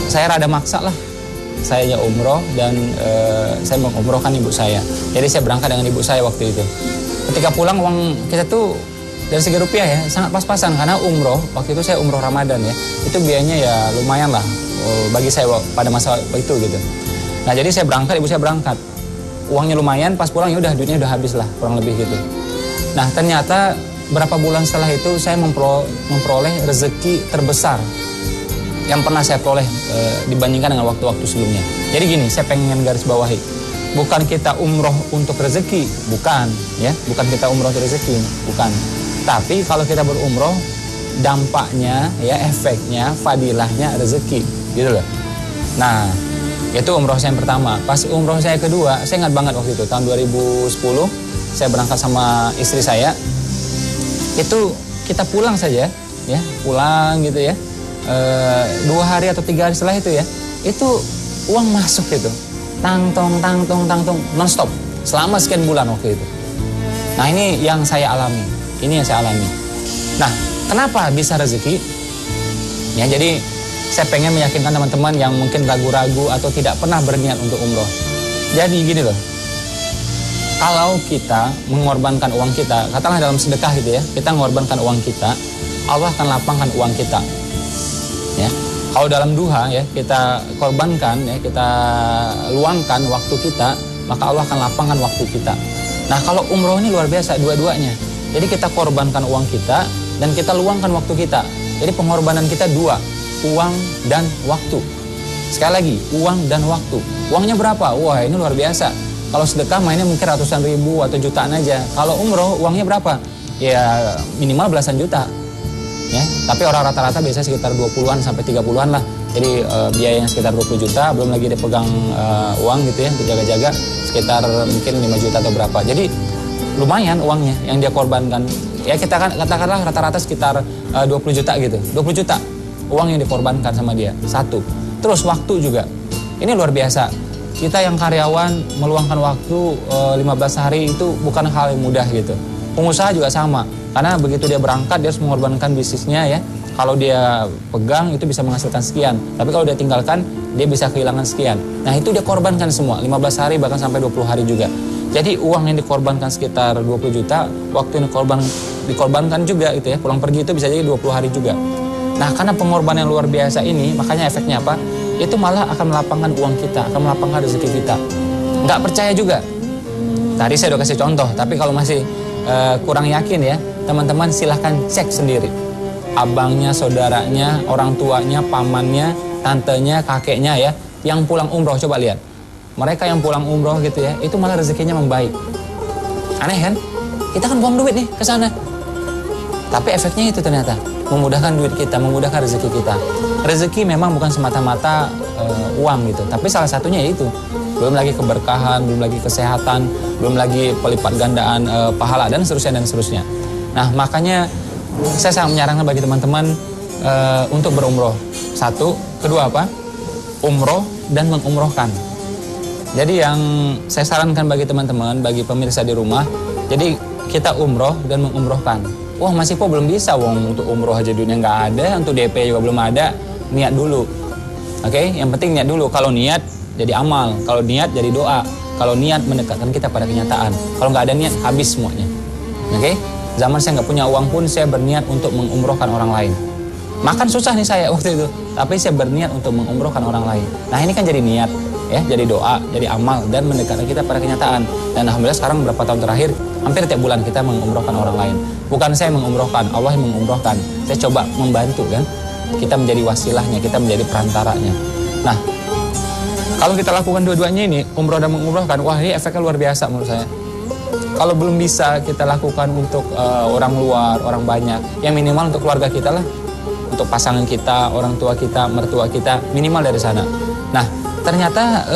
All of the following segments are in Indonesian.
saya rada maksa lah. Saya umroh dan saya mengumrohkan ibu saya. Jadi saya berangkat dengan ibu saya waktu itu. Ketika pulang uang kita tuh dari segi rupiah ya sangat pas-pasan karena umroh waktu itu saya umroh Ramadan ya. Itu biayanya ya lumayan lah bagi saya pada masa itu gitu. Nah jadi saya berangkat, ibu saya berangkat. Uangnya lumayan, pas pulang ya udah duitnya udah habis lah kurang lebih gitu. Nah ternyata berapa bulan setelah itu saya memperoleh rezeki terbesar yang pernah saya peroleh dibandingkan dengan waktu-waktu sebelumnya. Jadi gini, saya pengen garis bawahi. Bukan kita umroh untuk rezeki, bukan ya. Bukan kita umroh untuk rezeki, bukan. Tapi kalau kita berumroh, dampaknya ya, efeknya, fadilahnya rezeki, gitu loh. Nah, itu umroh saya yang pertama. Pas umroh saya kedua, saya ingat banget waktu itu, tahun 2010, saya berangkat sama istri saya. Itu kita pulang saja, ya, pulang gitu ya. 2 hari atau 3 hari setelah itu ya, itu uang masuk gitu, tangtong non-stop selama sekian bulan waktu itu. Nah ini yang saya alami, Nah kenapa bisa rezeki? Ya jadi saya pengen meyakinkan teman-teman yang mungkin ragu-ragu atau tidak pernah berniat untuk umroh. Jadi gini loh, kalau kita mengorbankan uang kita, katakanlah dalam sedekah gitu ya, kita mengorbankan uang kita, Allah akan lapangkan uang kita. Ya, kalau dalam duha ya kita korbankan ya, kita luangkan waktu kita, maka Allah akan lapangkan waktu kita. Nah kalau umroh ini luar biasa dua-duanya. Jadi kita korbankan uang kita dan kita luangkan waktu kita. Jadi pengorbanan kita dua, uang dan waktu. Sekali lagi, uang dan waktu. Uangnya berapa? Wah ini luar biasa. Kalau sedekah mainnya mungkin ratusan ribu atau jutaan aja. Kalau umroh uangnya berapa? Ya minimal belasan juta. Ya, tapi orang rata-rata biasanya sekitar 20-an sampai 30-an lah. Jadi biayanya sekitar 20 juta, belum lagi dia pegang uang gitu ya, untuk jaga-jaga sekitar mungkin 5 juta atau berapa. Jadi lumayan uangnya yang dia korbankan. Ya kita kan katakanlah rata-rata sekitar 20 juta gitu. 20 juta uang yang dikorbankan sama dia. Satu. Terus waktu juga. Ini luar biasa. Kita yang karyawan meluangkan waktu 15 hari itu bukan hal yang mudah gitu. Pengusaha juga sama. Karena begitu dia berangkat, dia harus mengorbankan bisnisnya ya. Kalau dia pegang, itu bisa menghasilkan sekian. Tapi kalau dia tinggalkan, dia bisa kehilangan sekian. Nah itu dia korbankan semua, 15 hari bahkan sampai 20 hari juga. Jadi uang yang dikorbankan sekitar 20 juta, waktu yang dikorbankan juga gitu ya. Pulang pergi itu bisa jadi 20 hari juga. Nah karena pengorbanan yang luar biasa ini, makanya efeknya apa? Itu malah akan melapangkan uang kita, akan melapangkan rezeki kita. Nggak percaya juga. Tadi saya udah kasih contoh, tapi kalau masih kurang yakin ya, teman-teman silahkan cek sendiri. Abangnya, saudaranya, orang tuanya, pamannya, tantenya, kakeknya ya, yang pulang umroh, coba lihat. Mereka yang pulang umroh gitu ya, itu malah rezekinya membaik. Aneh kan? Kita kan buang duit nih ke sana. Tapi efeknya itu ternyata memudahkan duit kita, memudahkan rezeki kita. Rezeki memang bukan semata-mata uang gitu, tapi salah satunya itu. Belum lagi keberkahan, belum lagi kesehatan, belum lagi pelipat gandaan pahala dan seterusnya. Nah makanya saya sangat menyarankan bagi teman-teman untuk berumroh. Satu, kedua apa? Umroh dan mengumrohkan. Jadi yang saya sarankan bagi teman-teman, bagi pemirsa di rumah, jadi kita umroh dan mengumrohkan. Wah masih kok belum bisa, wong untuk umroh aja duitnya nggak ada, untuk DP juga belum ada, niat dulu. Oke, yang penting niat dulu. Kalau niat jadi amal, kalau niat jadi doa, kalau niat mendekatkan kita pada kenyataan. Kalau nggak ada niat, habis semuanya. Oke? Zaman saya nggak punya uang pun saya berniat untuk mengumrohkan orang lain. Makan susah nih saya waktu itu, tapi saya berniat untuk mengumrohkan orang lain. Nah ini kan jadi niat, ya, jadi doa, jadi amal dan mendekatkan kita pada kenyataan. Dan alhamdulillah sekarang beberapa tahun terakhir, hampir tiap bulan kita mengumrohkan orang lain. Bukan saya mengumrohkan, Allah yang mengumrohkan. Saya coba membantu kan. Kita menjadi wasilahnya, kita menjadi perantaranya. Nah, kalau kita lakukan dua-duanya ini, umroh dan mengumrohkan, wah ini efeknya luar biasa menurut saya. Kalau belum bisa kita lakukan untuk orang luar, orang banyak, yang minimal untuk keluarga kita lah. Untuk pasangan kita, orang tua kita, mertua kita, minimal dari sana. Nah, ternyata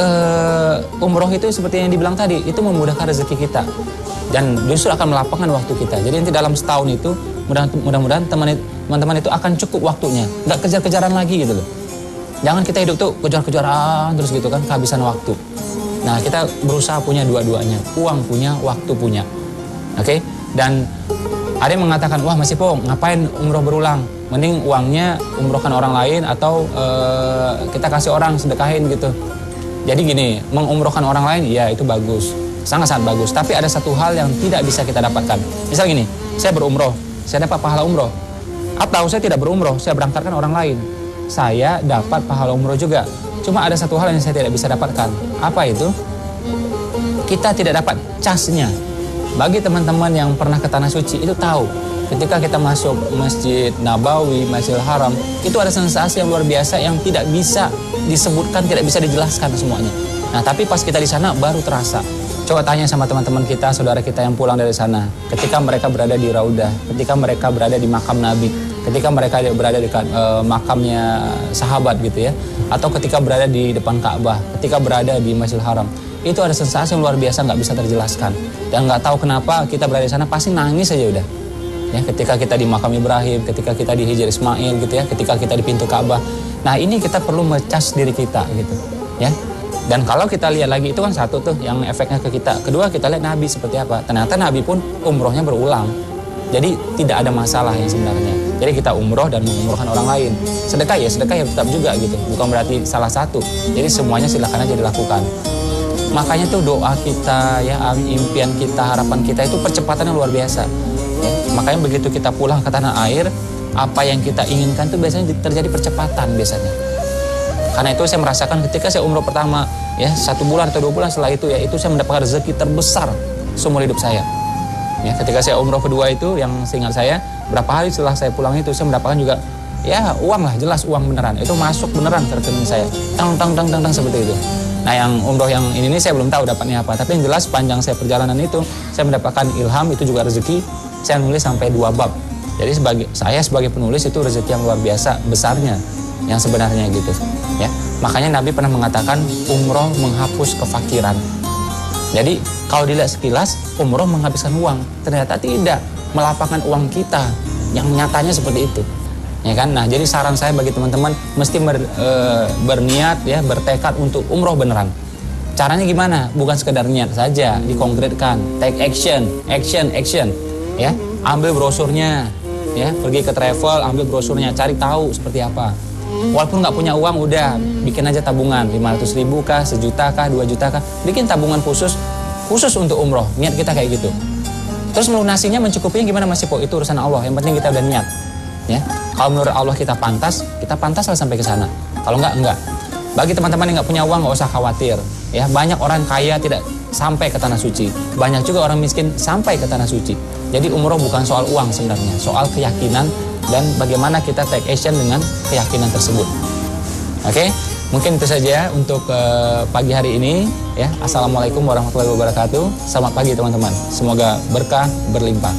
umroh itu seperti yang dibilang tadi, itu memudahkan rezeki kita. Dan justru akan melapangkan waktu kita. Jadi nanti dalam setahun itu, mudah-mudahan teman-teman itu akan cukup waktunya. Nggak kejar-kejaran lagi gitu loh. Jangan kita hidup tuh kejar-kejaran terus gitu kan, kehabisan waktu. Nah kita berusaha punya dua-duanya, uang punya, waktu punya. Oke? Dan ada yang mengatakan, wah Mas Ipo ngapain umroh berulang? Mending uangnya umrohkan orang lain atau kita kasih orang, sedekahin gitu. Jadi gini, mengumrohkan orang lain, ya itu bagus, sangat-sangat bagus. Tapi ada satu hal yang tidak bisa kita dapatkan. Misal gini, saya berumroh, saya dapat pahala umroh. Atau saya tidak berumroh, saya berangkatkan orang lain, saya dapat pahala umroh juga. Cuma ada satu hal yang saya tidak bisa dapatkan. Apa itu? Kita tidak dapat casnya. Bagi teman-teman yang pernah ke Tanah Suci, itu tahu. Ketika kita masuk Masjid Nabawi, Masjidil Haram, itu ada sensasi yang luar biasa yang tidak bisa disebutkan, tidak bisa dijelaskan semuanya. Nah, tapi pas kita di sana baru terasa. Coba tanya sama teman-teman kita, saudara kita yang pulang dari sana. Ketika mereka berada di Raudah, ketika mereka berada di makam Nabi, ketika mereka berada di makamnya sahabat gitu ya, atau ketika berada di depan Ka'bah, ketika berada di Masjidil Haram, itu ada sensasi yang luar biasa, nggak bisa terjelaskan. Dan nggak tahu kenapa kita berada di sana pasti nangis aja udah. Ya, ketika kita di makam Ibrahim, ketika kita di Hijr Ismail gitu ya, ketika kita di pintu Ka'bah. Nah, ini kita perlu mecas diri kita gitu, ya. Dan kalau kita lihat lagi, itu kan satu tuh yang efeknya ke kita. Kedua, kita lihat Nabi seperti apa. Ternyata Nabi pun umrohnya berulang. Jadi tidak ada masalah yang sebenarnya. Jadi kita umroh dan mengumrohkan orang lain. Sedekah ya tetap juga gitu. Bukan berarti salah satu. Jadi semuanya silakan aja dilakukan. Makanya tuh doa kita, ya impian kita, harapan kita itu percepatannya luar biasa. Ya, makanya begitu kita pulang ke tanah air, apa yang kita inginkan tuh biasanya terjadi percepatan biasanya. Karena itu saya merasakan ketika saya umroh pertama, ya 1 bulan atau 2 bulan setelah itu, ya itu saya mendapatkan rezeki terbesar seumur hidup saya. Ya, ketika saya umroh kedua itu, yang seingat saya, berapa hari setelah saya pulang itu saya mendapatkan juga, ya uang lah, jelas uang beneran. Itu masuk beneran ke rekening saya, tang seperti itu. Nah, yang umroh yang ini saya belum tahu dapatnya apa. Tapi yang jelas panjang saya perjalanan itu, saya mendapatkan ilham, itu juga rezeki. Saya nulis sampai 2 bab. Jadi saya sebagai penulis itu rezeki yang luar biasa besarnya yang sebenarnya gitu ya. Makanya Nabi pernah mengatakan umroh menghapus kefakiran. Jadi kalau dilihat sekilas umroh menghabiskan uang, ternyata tidak, melapangkan uang kita yang nyatanya seperti itu. Ya kan? Nah, jadi saran saya bagi teman-teman mesti berniat ya, bertekad untuk umroh beneran. Caranya gimana? Bukan sekedar niat saja, dikonkretkan, take action. Ya, ambil brosurnya, ya, pergi ke travel, ambil brosurnya, cari tahu seperti apa. Walaupun nggak punya uang, udah bikin aja tabungan 500.000 kah, 1 juta kah, 2 juta kah, bikin tabungan khusus untuk umroh. Niat kita kayak gitu. Terus melunasinya, mencukupinya gimana Mas Ipo? Itu urusan Allah. Yang penting kita udah niat. Ya, kalau menurut Allah kita pantas lah sampai ke sana. Kalau enggak. Bagi teman-teman yang nggak punya uang, nggak usah khawatir. Ya, banyak orang kaya tidak sampai ke Tanah Suci. Banyak juga orang miskin sampai ke Tanah Suci. Jadi umroh bukan soal uang sebenarnya, soal keyakinan dan bagaimana kita take action dengan keyakinan tersebut. Oke, mungkin itu saja untuk pagi hari ini. Ya, Assalamualaikum warahmatullahi wabarakatuh. Selamat pagi teman-teman. Semoga berkah berlimpah.